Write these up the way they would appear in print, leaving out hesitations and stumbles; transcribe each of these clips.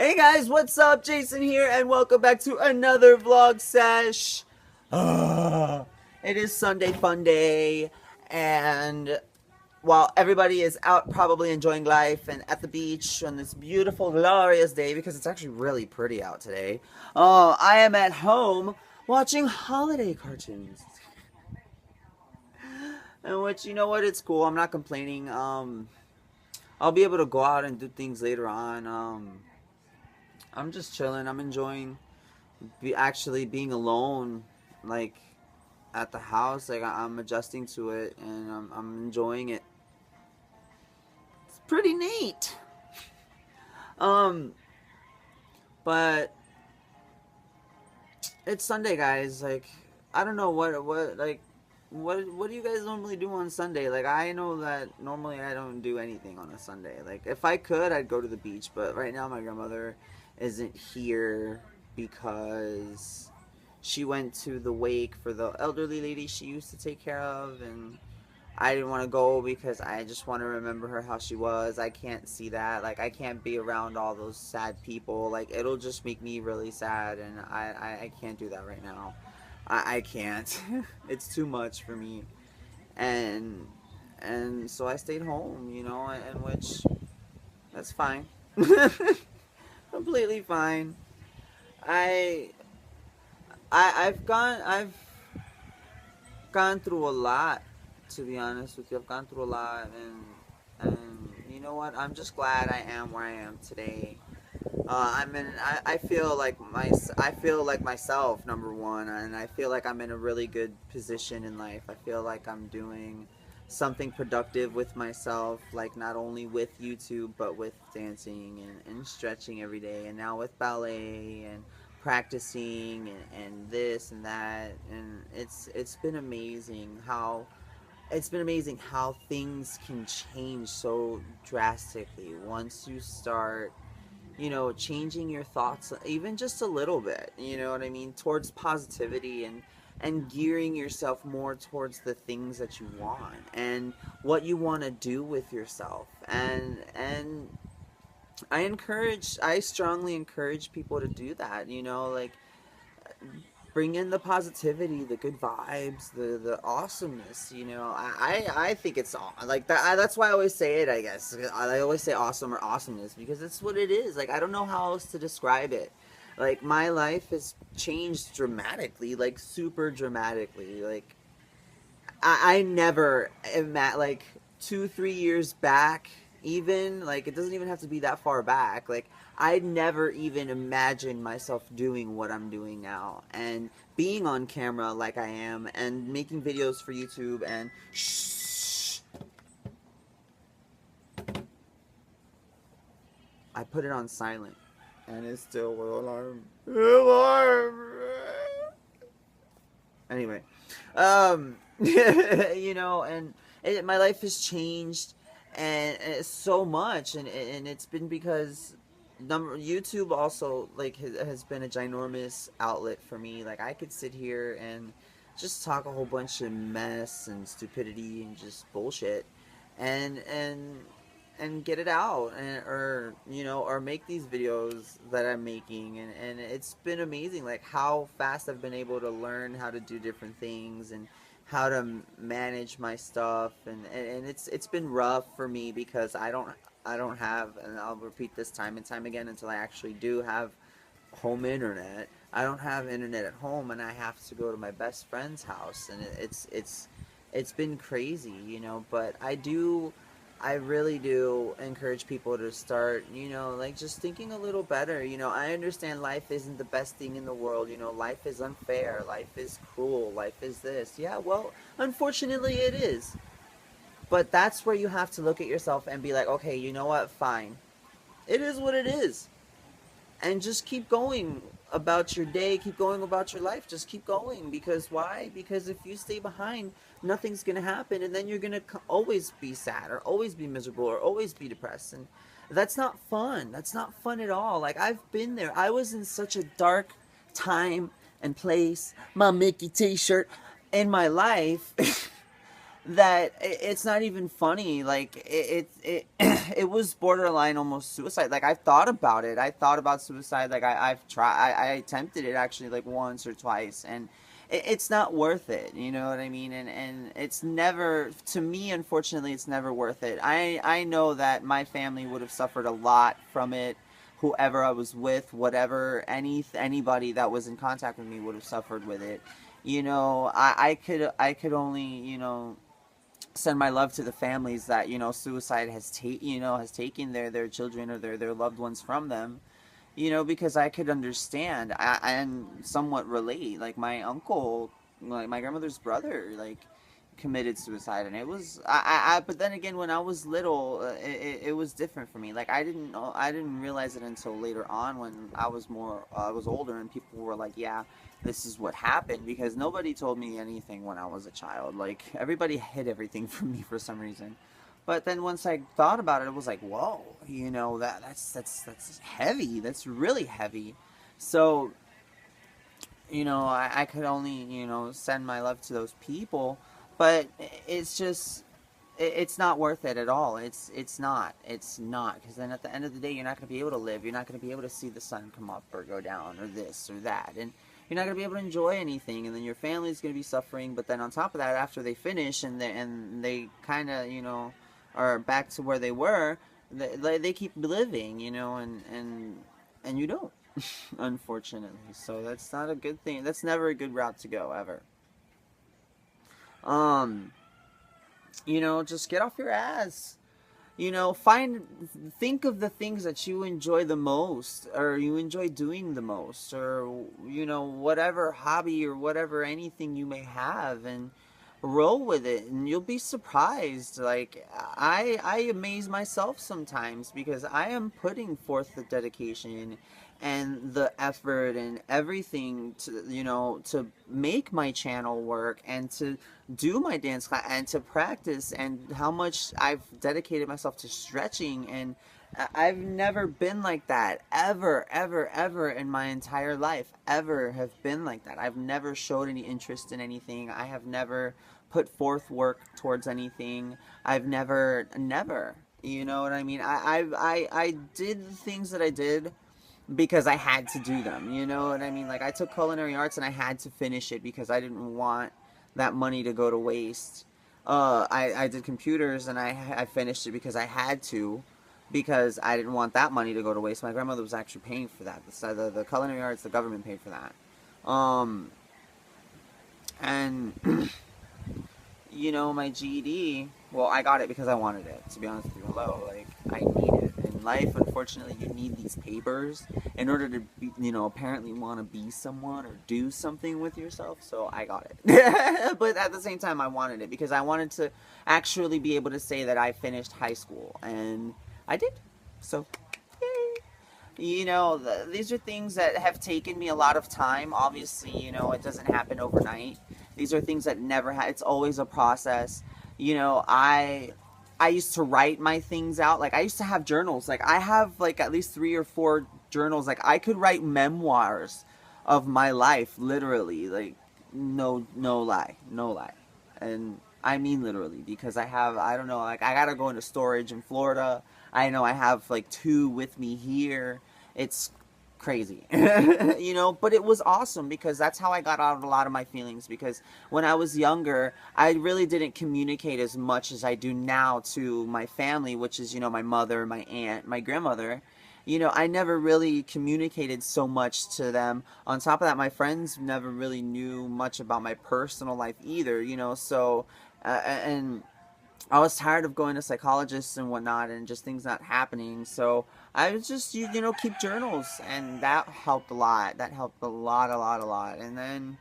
Hey guys, what's up? Jason here, and welcome back to another vlog sesh. It is Sunday fun day, and while everybody is out probably enjoying life and at the beach on this beautiful, glorious day, because it's actually really pretty out today, I am at home watching holiday cartoons. And which, you know what, it's cool. I'm not complaining. I'll be able to go out and do things later on. I'm just chilling. I'm enjoying actually being alone, like at the house. Like I'm adjusting to it, and I'm enjoying it. It's pretty neat. Um, but it's Sunday, guys. Like I don't know what do you guys normally do on Sunday? Like I know that normally I don't do anything on a Sunday. Like if I could, I'd go to the beach, but right now my grandmother isn't here because she went to the wake for the elderly lady she used to take care of, and I didn't want to go because I just want to remember her how she was. I can't see that. Like I can't be around all those sad people. Like it'll just make me really sad, and I can't do that right now. I can't. It's too much for me. And and so I stayed home, and which that's fine. Completely fine. I I've gone through a lot, to be honest with you. I've gone through a lot, and you know what? I'm just glad I am where I am today. I feel like I feel like myself, number one, and I feel like I'm in a really good position in life. I feel like I'm doing something productive with myself, like not only with YouTube but with dancing and stretching every day, and now with ballet and practicing and this and that, and it's been amazing how things can change so drastically once you start, changing your thoughts even just a little bit, you know what I mean, towards positivity, and gearing yourself more towards the things that you want and what you want to do with yourself. And I strongly encourage people to do that, like bring in the positivity, the good vibes, the awesomeness. I think it's like that. That's why I always say it. I guess I always say awesome or awesomeness because it's what it is. Like I don't know how else to describe it. Like my life has changed dramatically, like super dramatically. Like I never like 2 3 years back, even like it doesn't even have to be that far back. Like I never even imagined myself doing what I'm doing now and being on camera like I am and making videos for YouTube and shh, I put it on silent and it still will alarm. Anyway, and my life has changed and so much, and it's been because YouTube also like has been a ginormous outlet for me. Like I could sit here and just talk a whole bunch of mess and stupidity and just bullshit, and and get it out, or make these videos that I'm making, and it's been amazing like how fast I've been able to learn how to do different things and how to manage my stuff, and it's been rough for me because I don't have, and I'll repeat this time and time again until I actually do have home internet. I don't have internet at home, and I have to go to my best friend's house, and it's been crazy, but I really do encourage people to start, like just thinking a little better. I understand life isn't the best thing in the world. Life is unfair. Life is cruel. Life is this. Yeah, well, unfortunately it is. But that's where you have to look at yourself and be like, okay, you know what? Fine. It is what it is. And just keep going about your day, keep going about your life, just keep going. Because why? Because if you stay behind, nothing's gonna happen, and then you're gonna always be sad or always be miserable or always be depressed, and that's not fun. That's not fun at all. Like I've been there. I was in such a dark time and place, my Mickey t-shirt, in my life. that it's not even funny. Like it was borderline almost suicide. Like I've thought about it. I thought about suicide. Like I've tried. I attempted it actually like once or twice, and it's not worth it. You know what I mean? And it's never, to me, unfortunately, it's never worth it. I know that my family would have suffered a lot from it. Whoever I was with, whatever, anybody that was in contact with me would have suffered with it. You know, I could only, send my love to the families that, suicide has taken their children or their loved ones from them, because I could understand and somewhat relate. Like my uncle, like my grandmother's brother, like committed suicide, and it was but then again, when I was little, it was different for me. Like I didn't realize it until later on when I was older, and people were like, yeah, this is what happened, because nobody told me anything when I was a child. Like everybody hid everything from me for some reason. But then once I thought about it, it was like, whoa, that's heavy. That's really heavy. So, I could only, send my love to those people, but it's just, it's not worth it at all. It's not, because then at the end of the day, you're not going to be able to live. You're not going to be able to see the sun come up or go down or this or that, and you're not going to be able to enjoy anything. And then your family's going to be suffering. But then on top of that, after they finish and they kind of, are back to where they were, they keep living, and you don't. Unfortunately, so that's not a good thing. That's never a good route to go, ever. um just get off your ass. Think of the things that you enjoy the most, or you enjoy doing the most, or whatever hobby or whatever anything you may have, and roll with it, and you'll be surprised. Like I amaze myself sometimes, because I am putting forth the dedication and the effort and everything to, to make my channel work, and to do my dance class, and to practice, and how much I've dedicated myself to stretching. And I've never been like that, ever, ever, ever in my entire life. Ever have been like that. I've never showed any interest in anything. I have never put forth work towards anything. I've never. You know what I mean? I did the things that I did because I had to do them. You know what I mean? Like I took culinary arts and I had to finish it because I didn't want that money to go to waste. I did computers and I finished it because I had to, because I didn't want that money to go to waste. My grandmother was actually paying for that. The culinary arts, the government paid for that. Um, and my GED, well, I got it because I wanted it, to be honest with you. Hello, like, I need it. In life, unfortunately, you need these papers in order to, be, apparently want to be someone or do something with yourself, so I got it. But at the same time, I wanted it because I wanted to actually be able to say that I finished high school, and I did. So, yay. These are things that have taken me a lot of time. Obviously, it doesn't happen overnight. These are things that never it's always a process. I used to write my things out. Like I used to have journals. Like I have like at least 3 or 4 journals. Like I could write memoirs of my life, literally. Like no lie, no lie. And I mean literally, because I don't know, like I gotta go into storage in Florida. I know I have like 2 with me here. It's crazy. But it was awesome because that's how I got out a lot of my feelings. Because when I was younger, I really didn't communicate as much as I do now to my family, which is, my mother, my aunt, my grandmother. I never really communicated so much to them. On top of that, my friends never really knew much about my personal life either, so, and I was tired of going to psychologists and whatnot, and just things not happening. So I was just, keep journals, and that helped a lot. That helped a lot, a lot, a lot. And then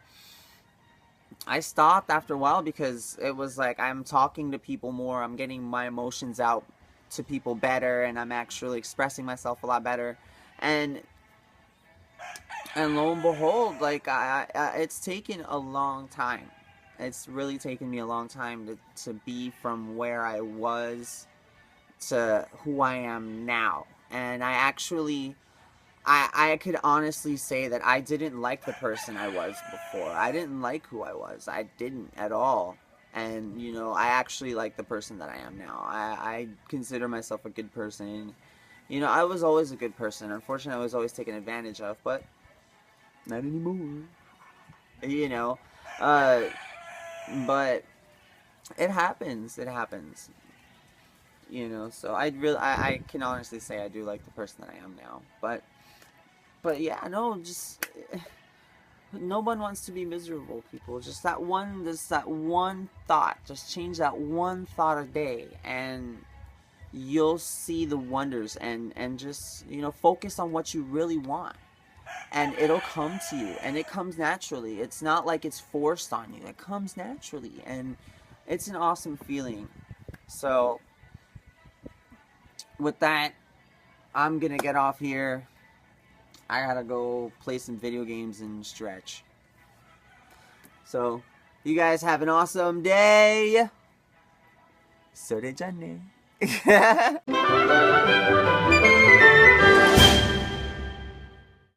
I stopped after a while because it was like I'm talking to people more. I'm getting my emotions out to people better, and I'm actually expressing myself a lot better. And lo and behold, like it's taken a long time. It's really taken me a long time to be from where I was to who I am now. And I could honestly say that I didn't like the person I was before. I didn't like who I was. I didn't at all. And you know, I actually like the person that I am now. I consider myself a good person. You know, I was always a good person. Unfortunately, I was always taken advantage of, but not anymore. You know, uh, but it happens. It happens. You know, so I can honestly say I do like the person that I am now. But yeah, no, just no one wants to be miserable, people. Just that one thought. Just change that one thought a day, and you'll see the wonders. And just, you know, focus on what you really want, and it'll come to you, and it comes naturally. It's not like it's forced on you. It comes naturally, and it's an awesome feeling. So with that, I'm gonna get off here. I gotta go play some video games and stretch. So, you guys have an awesome day. So did Johnny.